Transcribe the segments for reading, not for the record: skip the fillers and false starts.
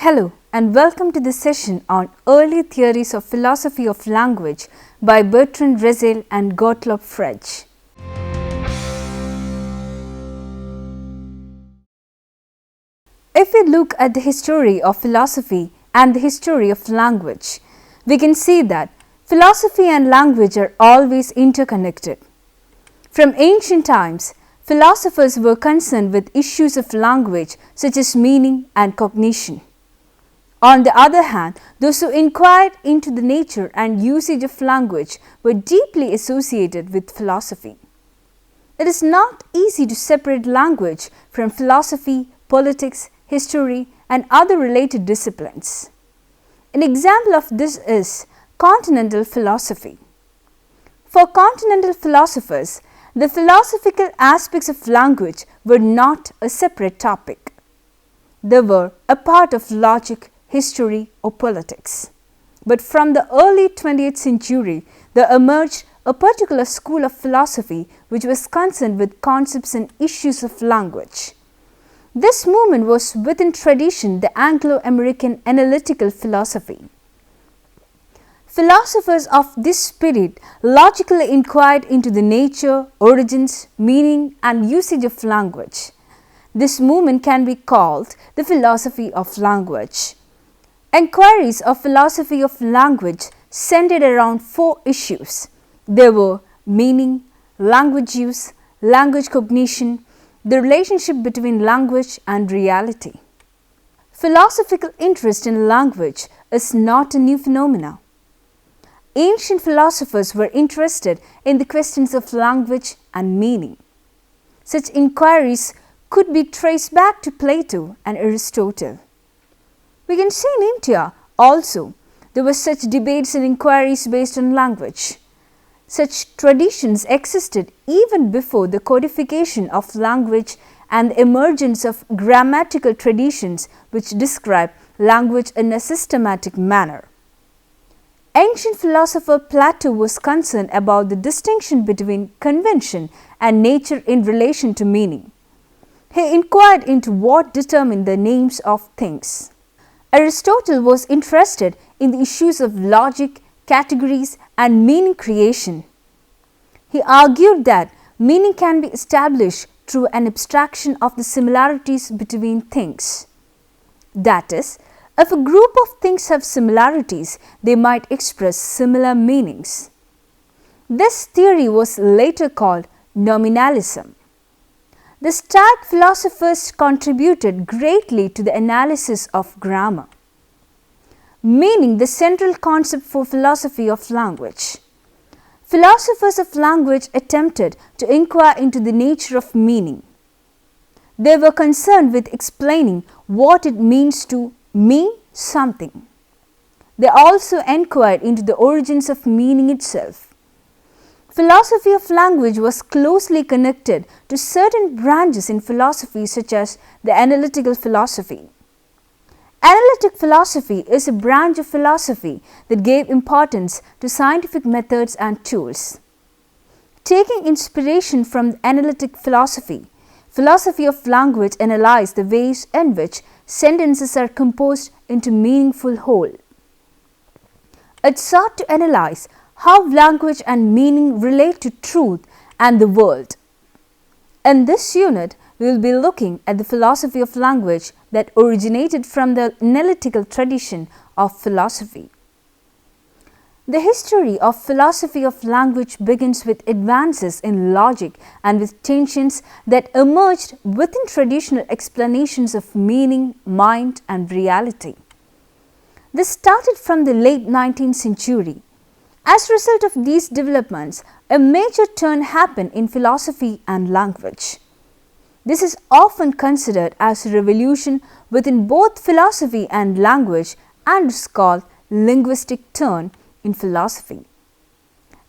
Hello and welcome to this session on Early Theories of Philosophy of Language by Bertrand and Gottlob Frege. If we look at the history of philosophy and the history of language, we can see that philosophy and language are always interconnected. From ancient times, philosophers were concerned with issues of language such as meaning and cognition. On the other hand, those who inquired into the nature and usage of language were deeply associated with philosophy. It is not easy to separate language from philosophy, politics, history, and other related disciplines. An example of this is continental philosophy. For continental philosophers, the philosophical aspects of language were not a separate topic. They were a part of logic, history, or politics. But from the early 20th century, there emerged a particular school of philosophy which was concerned with concepts and issues of language. This movement was within tradition the Anglo-American analytical philosophy. Philosophers of this spirit logically inquired into the nature, origins, meaning, and usage of language. This movement can be called the philosophy of language. Enquiries of philosophy of language centered around four issues. They were meaning, language use, language cognition, the relationship between language and reality. Philosophical interest in language is not a new phenomenon. Ancient philosophers were interested in the questions of language and meaning. Such inquiries could be traced back to Plato and Aristotle. We can see in India also there were such debates and inquiries based on language. Such traditions existed even before the codification of language and the emergence of grammatical traditions which describe language in a systematic manner. Ancient philosopher Plato was concerned about the distinction between convention and nature in relation to meaning. He inquired into what determined the names of things. Aristotle was interested in the issues of logic, categories, and meaning creation. He argued that meaning can be established through an abstraction of the similarities between things. That is, if a group of things have similarities, they might express similar meanings. This theory was later called nominalism. The Stoic philosophers contributed greatly to the analysis of grammar, meaning the central concept for philosophy of language. Philosophers of language attempted to inquire into the nature of meaning. They were concerned with explaining what it means to mean something. They also inquired into the origins of meaning itself. Philosophy of language was closely connected to certain branches in philosophy such as the analytical philosophy. Analytic philosophy is a branch of philosophy that gave importance to scientific methods and tools. Taking inspiration from analytic philosophy, philosophy of language analyzed the ways in which sentences are composed into meaningful whole. It sought to analyze how language and meaning relate to truth and the world. In this unit, we will be looking at the philosophy of language that originated from the analytical tradition of philosophy. The history of philosophy of language begins with advances in logic and with tensions that emerged within traditional explanations of meaning, mind, and reality. This started from the late 19th century. As a result of these developments, a major turn happened in philosophy and language. This is often considered as a revolution within both philosophy and language and is called linguistic turn in philosophy.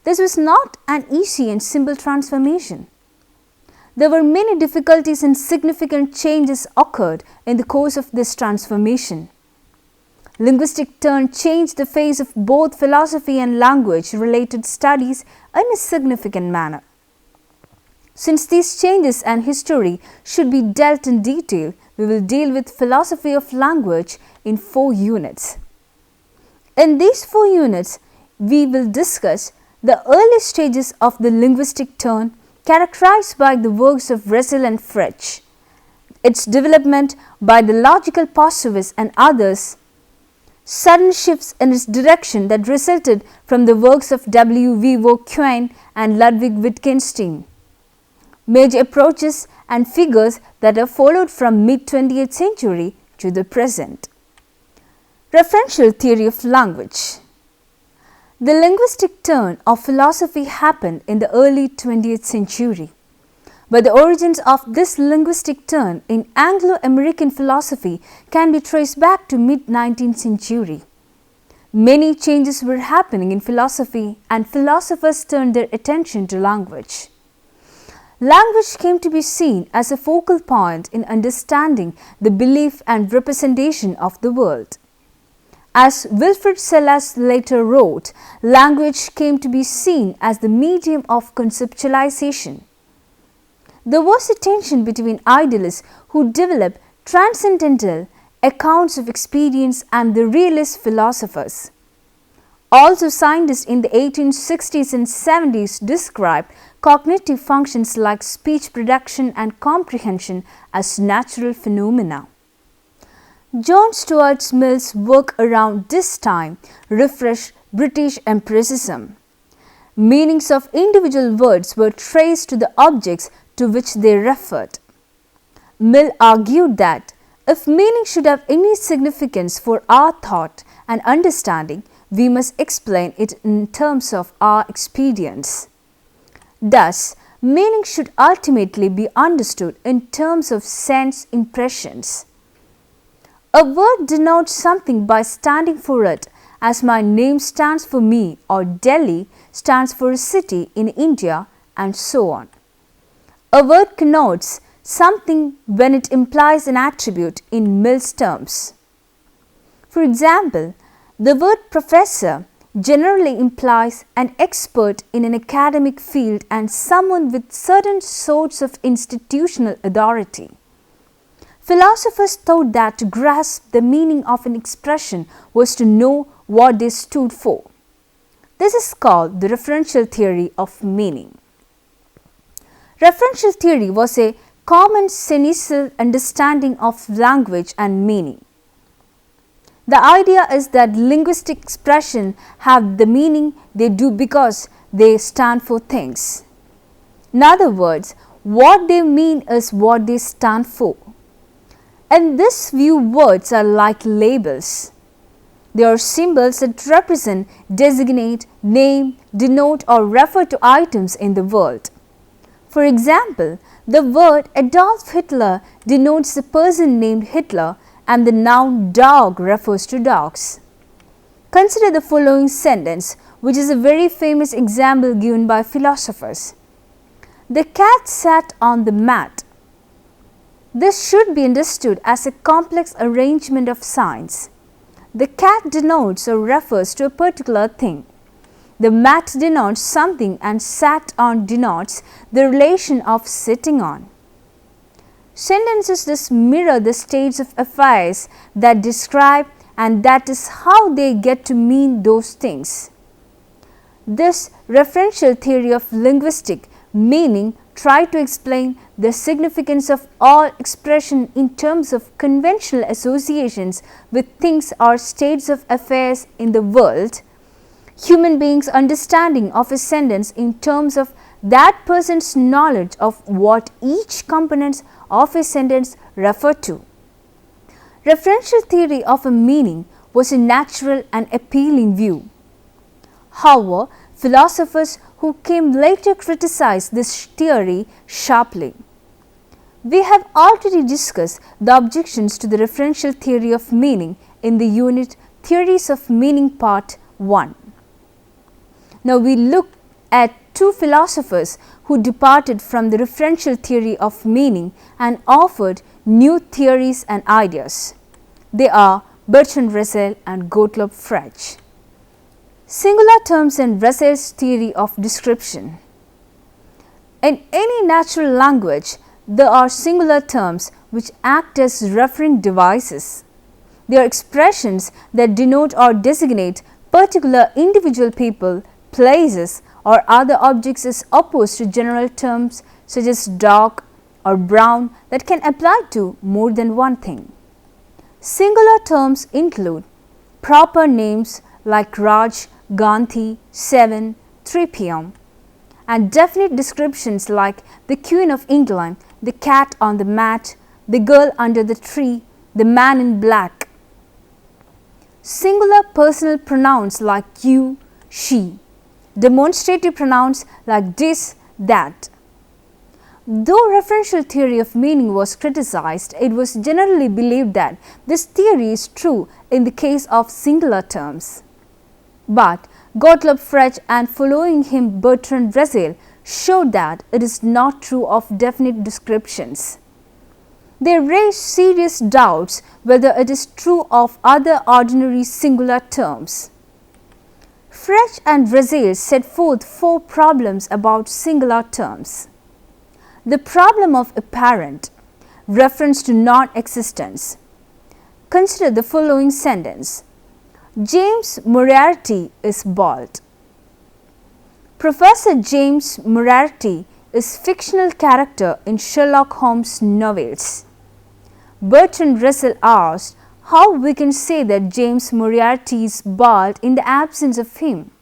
This was not an easy and simple transformation. There were many difficulties and significant changes occurred in the course of this transformation. Linguistic turn changed the face of both philosophy and language-related studies in a significant manner. Since these changes and history should be dealt in detail, we will deal with philosophy of language in 4 units. In these 4 units, we will discuss the early stages of the linguistic turn characterized by the works of Russell and Frege, its development by the logical positivists and others, sudden shifts in its direction that resulted from the works of W. V. Quine and Ludwig Wittgenstein, major approaches and figures that have followed from mid-20th century to the present. Referential theory of language. The linguistic turn of philosophy happened in the early 20th century, but the origins of this linguistic turn in Anglo-American philosophy can be traced back to mid-19th century. Many changes were happening in philosophy and philosophers turned their attention to language. Language came to be seen as a focal point in understanding the belief and representation of the world. As Wilfrid Sellars later wrote, language came to be seen as the medium of conceptualization. There was a tension between idealists who developed transcendental accounts of experience and the realist philosophers. Also, scientists in the 1860s and 70s described cognitive functions like speech production and comprehension as natural phenomena. John Stuart Mill's work around this time refreshed British empiricism. Meanings of individual words were traced to the objects to which they referred. Mill argued that if meaning should have any significance for our thought and understanding, we must explain it in terms of our experience. Thus, meaning should ultimately be understood in terms of sense impressions. A word denotes something by standing for it, as my name stands for me or Delhi stands for a city in India and so on. A word connotes something when it implies an attribute in Mill's terms. For example, the word professor generally implies an expert in an academic field and someone with certain sorts of institutional authority. Philosophers thought that to grasp the meaning of an expression was to know what they stood for. This is called the referential theory of meaning. Referential theory was a common sensible understanding of language and meaning. The idea is that linguistic expressions have the meaning they do because they stand for things. In other words, what they mean is what they stand for. In this view, words are like labels. They are symbols that represent, designate, name, denote or refer to items in the world. For example, the word Adolf Hitler denotes the person named Hitler and the noun dog refers to dogs. Consider the following sentence, which is a very famous example given by philosophers. The cat sat on the mat. This should be understood as a complex arrangement of signs. The cat denotes or refers to a particular thing. The mat denotes something and sat on denotes the relation of sitting on. Sentences thus mirror the states of affairs that describe, and that is how they get to mean those things. This referential theory of linguistic meaning tried to explain the significance of all expression in terms of conventional associations with things or states of affairs in the world. Human beings' understanding of a sentence in terms of that person's knowledge of what each component of a sentence refer to. Referential theory of a meaning was a natural and appealing view. However, philosophers who came later criticized this theory sharply. We have already discussed the objections to the referential theory of meaning in the unit Theories of Meaning Part 1. Now we look at two philosophers who departed from the referential theory of meaning and offered new theories and ideas. They are Bertrand Russell and Gottlob Frege. Singular terms in Russell's theory of description. In any natural language, there are singular terms which act as referent devices. They are expressions that denote or designate particular individual people, places, or other objects as opposed to general terms such as dark or brown that can apply to more than one thing. Singular terms include proper names like Raj, Gandhi, 7, 3 p.m. and definite descriptions like the Queen of England, the cat on the mat, the girl under the tree, the man in black. Singular personal pronouns like you, she. Demonstrative pronouns like this, that. Though referential theory of meaning was criticized, it was generally believed that this theory is true in the case of singular terms. But Gottlob, Frege and following him Bertrand showed that it is not true of definite descriptions. They raise serious doubts whether it is true of other ordinary singular terms. Frege and set forth 4 problems about singular terms. The problem of apparent, reference to non-existence. Consider the following sentence. James Moriarty is bald. Professor James Moriarty is fictional character in Sherlock Holmes novels. Bertrand asked how we can say that James Moriarty is bald in the absence of him.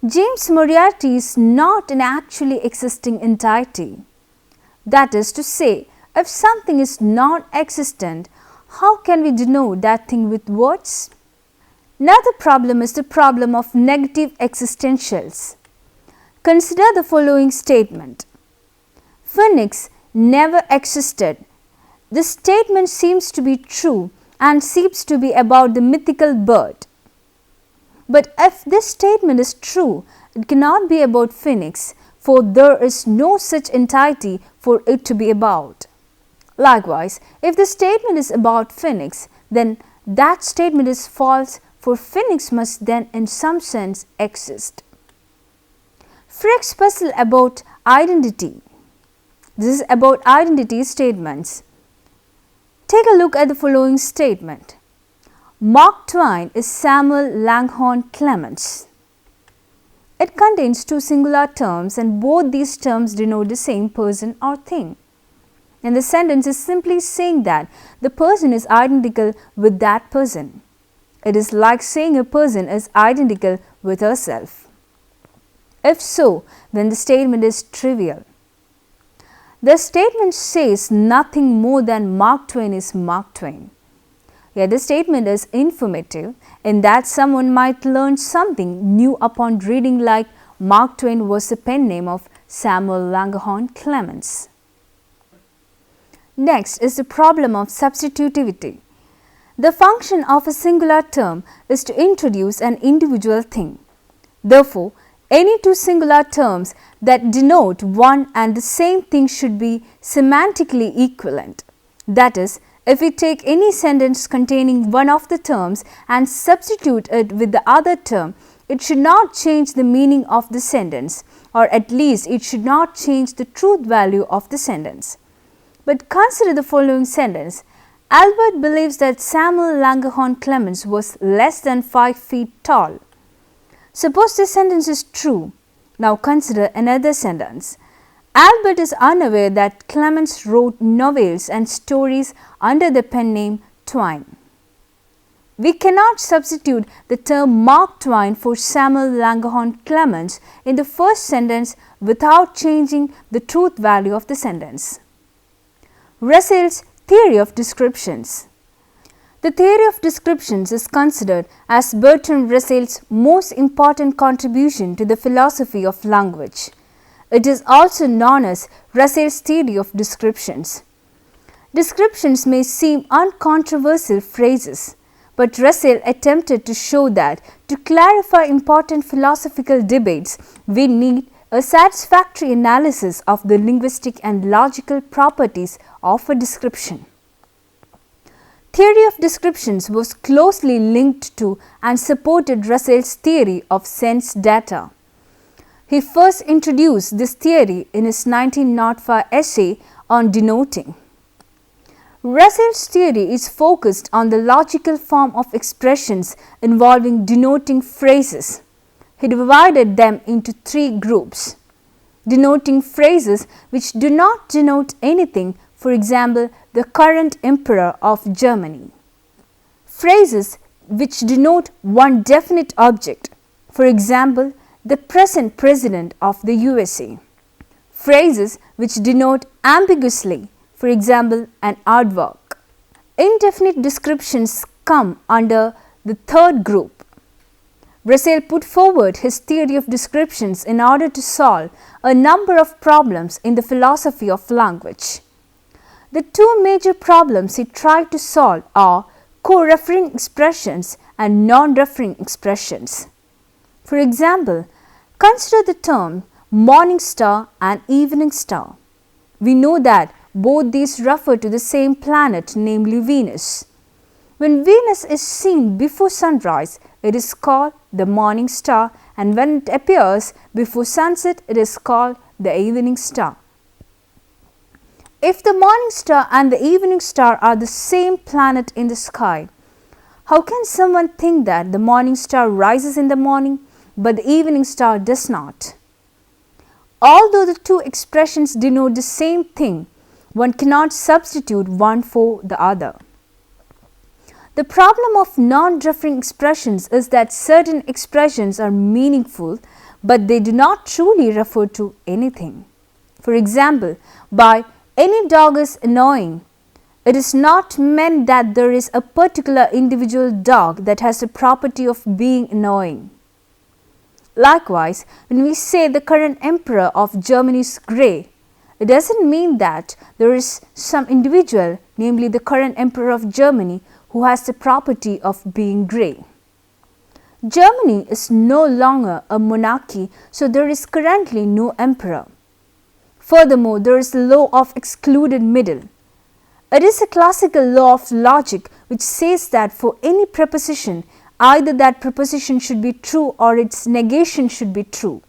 James Moriarty is not an actually existing entity. That is to say, if something is non-existent, how can we denote that thing with words? Another problem is the problem of negative existentials. Consider the following statement. Phoenix never existed. This statement seems to be true and seems to be about the mythical bird. But if this statement is true, it cannot be about Phoenix, for there is no such entity for it to be about. Likewise, if the statement is about Phoenix, then that statement is false, for Phoenix must then in some sense exist. Frege's puzzle about identity. This is about identity statements. Take a look at the following statement. Mark Twain is Samuel Langhorne Clemens. It contains 2 singular terms and both these terms denote the same person or thing. And the sentence is simply saying that the person is identical with that person. It is like saying a person is identical with herself. If so, then the statement is trivial. The statement says nothing more than Mark Twain is Mark Twain. Yet the statement is informative in that someone might learn something new upon reading, like Mark Twain was the pen name of Samuel Langhorne Clemens. Next is the problem of substitutivity. The function of a singular term is to introduce an individual thing. Therefore, any 2 singular terms that denote one and the same thing should be semantically equivalent. That is, if we take any sentence containing one of the terms and substitute it with the other term, it should not change the meaning of the sentence, or at least it should not change the truth value of the sentence. But consider the following sentence. Albert believes that Samuel Langhorne Clemens was less than 5 feet tall. Suppose this sentence is true. Now consider another sentence. Albert is unaware that Clemens wrote novels and stories under the pen name Twain. We cannot substitute the term Mark Twain for Samuel Langhorne Clemens in the first sentence without changing the truth value of the sentence. Russell's theory of descriptions. The theory of descriptions is considered as Bertrand Russell's most important contribution to the philosophy of language. It is also known as Russell's theory of descriptions. Descriptions may seem uncontroversial phrases, but Russell attempted to show that to clarify important philosophical debates, we need a satisfactory analysis of the linguistic and logical properties of a description. Theory of descriptions was closely linked to and supported Russell's theory of sense data. He first introduced this theory in his 1905 essay on denoting. Russell's theory is focused on the logical form of expressions involving denoting phrases. He divided them into three groups. Denoting phrases which do not denote anything, for example, the current emperor of Germany. Phrases which denote one definite object, for example, the present president of the USA. Phrases which denote ambiguously, for example, an aardvark. Indefinite descriptions come under the third group. Russell put forward his theory of descriptions in order to solve a number of problems in the philosophy of language. The two major problems he tried to solve are co-referring expressions and non-referring expressions. For example, consider the term morning star and evening star. We know that both these refer to the same planet, namely Venus. When Venus is seen before sunrise, it is called the morning star, and when it appears before sunset, it is called the evening star. If the morning star and the evening star are the same planet in the sky, how can someone think that the morning star rises in the morning, but the evening star does not? Although the two expressions denote the same thing, one cannot substitute one for the other. The problem of non-referring expressions is that certain expressions are meaningful, but they do not truly refer to anything. For example, by any dog is annoying, it is not meant that there is a particular individual dog that has the property of being annoying. Likewise, when we say the current emperor of Germany is grey, it doesn't mean that there is some individual, namely the current emperor of Germany, who has the property of being grey. Germany is no longer a monarchy, so there is currently no emperor. Furthermore, there is the law of excluded middle. It is a classical law of logic which says that for any preposition, either that preposition should be true or its negation should be true.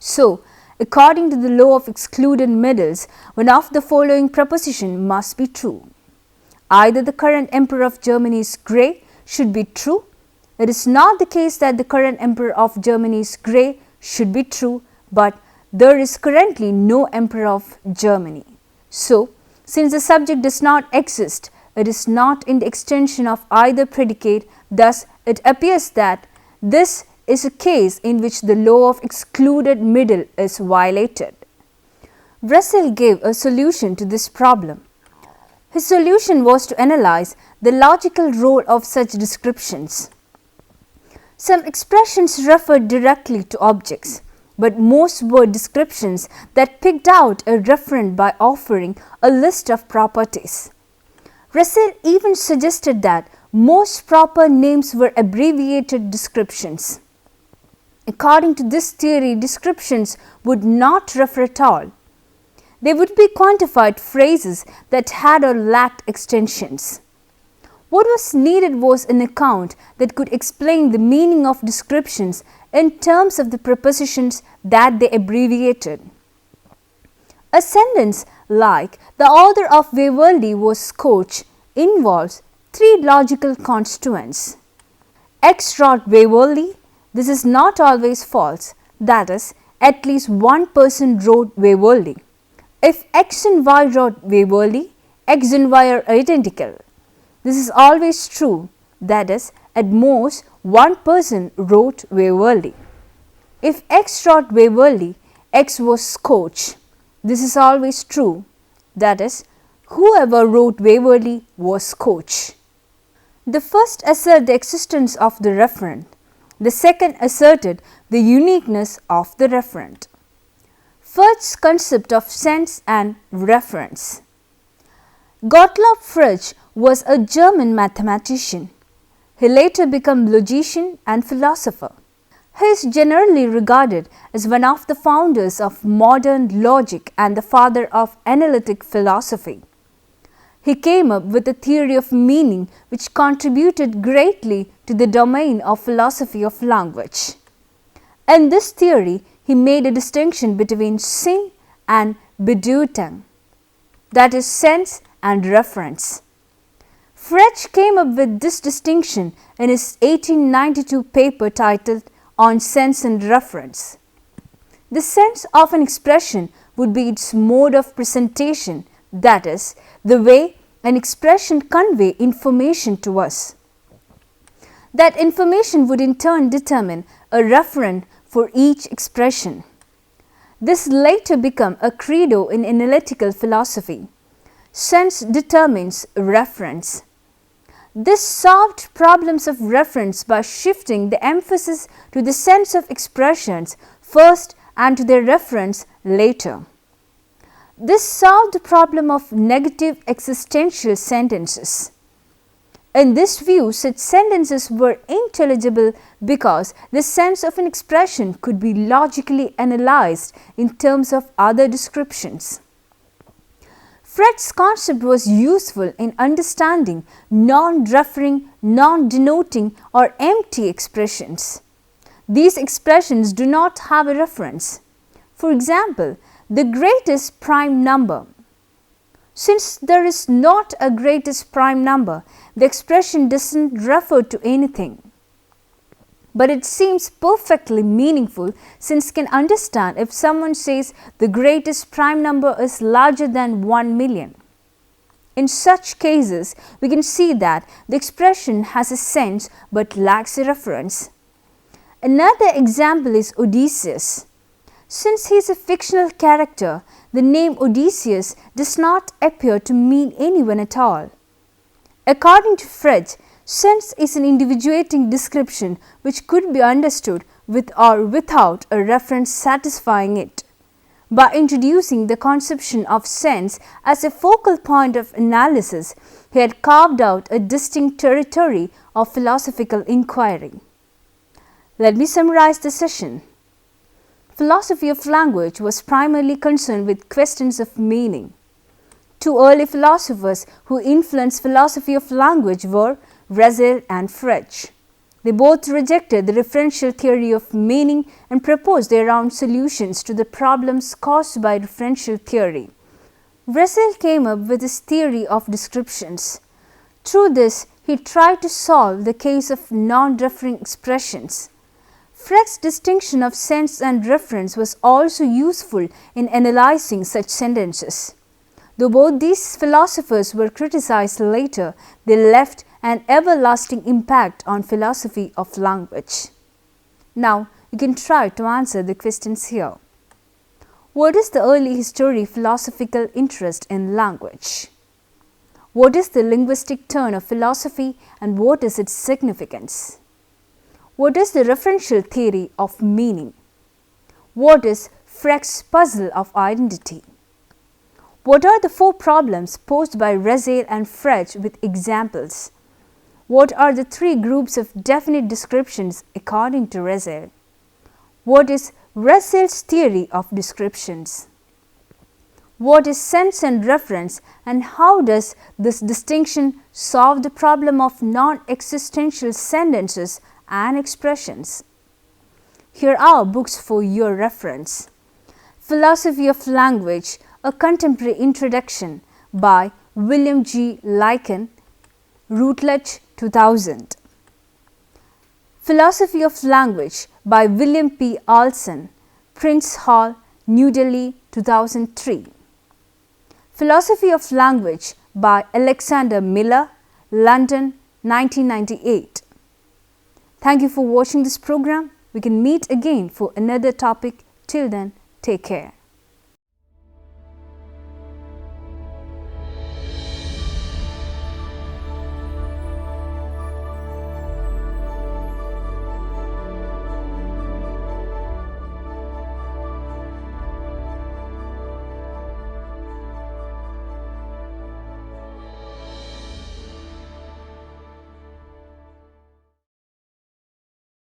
So, according to the law of excluded middles, one of the following preposition must be true. Either the current emperor of Germany is grey should be true. It is not the case that the current emperor of Germany is grey should be true, but there is currently no emperor of Germany. So, since the subject does not exist, it is not in the extension of either predicate, thus it appears that this is a case in which the law of excluded middle is violated. Russell gave a solution to this problem. His solution was to analyze the logical role of such descriptions. Some expressions refer directly to objects, but most were descriptions that picked out a referent by offering a list of properties. Russell even suggested that most proper names were abbreviated descriptions. According to this theory, descriptions would not refer at all. They would be quantified phrases that had or lacked extensions. What was needed was an account that could explain the meaning of descriptions in terms of the prepositions that they abbreviated. A sentence like "the author of Waverley was Scotch" involves three logical constituents. X wrote Waverley. This is not always false, that is, at least one person wrote Waverley. If X and Y wrote Waverley, X and Y are identical. This is always true, that is, at most one person wrote Waverley. If X wrote Waverley, X was Scotch. This is always true, that is, whoever wrote Waverley was Scotch. The first asserted the existence of the referent. The second asserted the uniqueness of the referent. First concept of sense and reference. Gottlob Frege was a German mathematician. He later became logician and philosopher. He is generally regarded as one of the founders of modern logic and the father of analytic philosophy. He came up with a theory of meaning which contributed greatly to the domain of philosophy of language. In this theory, he made a distinction between Sinn and Bedeutung, that is sense and reference. Frege came up with this distinction in his 1892 paper titled On Sense and Reference. The sense of an expression would be its mode of presentation, that is, the way an expression conveys information to us. That information would in turn determine a referent for each expression. This later became a credo in analytical philosophy. Sense determines reference. This solved problems of reference by shifting the emphasis to the sense of expressions first and to their reference later. This solved the problem of negative existential sentences. In this view, such sentences were intelligible because the sense of an expression could be logically analyzed in terms of other descriptions. Frege's concept was useful in understanding non-referring, non-denoting or empty expressions. These expressions do not have a reference. For example, the greatest prime number. Since there is not a greatest prime number, the expression doesn't refer to anything. But it seems perfectly meaningful since can understand if someone says the greatest prime number is larger than 1 million. In such cases, we can see that the expression has a sense but lacks a reference. Another example is Odysseus. Since he is a fictional character, the name Odysseus does not appear to mean anyone at all. According to Frege, sense is an individuating description which could be understood with or without a reference satisfying it. By introducing the conception of sense as a focal point of analysis, he had carved out a distinct territory of philosophical inquiry. Let me summarize the session. Philosophy of language was primarily concerned with questions of meaning. Two early philosophers who influenced philosophy of language were Russell and Frege. They both rejected the referential theory of meaning and proposed their own solutions to the problems caused by referential theory. Russell came up with his theory of descriptions. Through this, he tried to solve the case of non-referring expressions. Frege's distinction of sense and reference was also useful in analyzing such sentences. Though both these philosophers were criticized later, they left an everlasting impact on philosophy of language. Now, you can try to answer the questions here. What is the early history philosophical interest in language? What is the linguistic turn of philosophy and what is its significance? What is the referential theory of meaning? What is Frege's puzzle of identity? What are the four problems posed by Russell and Frege with examples? What are the three groups of definite descriptions according to Russell? What is Russell's theory of descriptions? What is sense and reference and how does this distinction solve the problem of non-existential sentences and expressions? Here are books for your reference. Philosophy of Language, A Contemporary Introduction by William G. Lycan, Routledge, 2000. Philosophy of Language by William P. Olson, Prince Hall, New Delhi, 2003. Philosophy of Language by Alexander Miller, London, 1998. Thank you for watching this program. We can meet again for another topic. Till then, take care.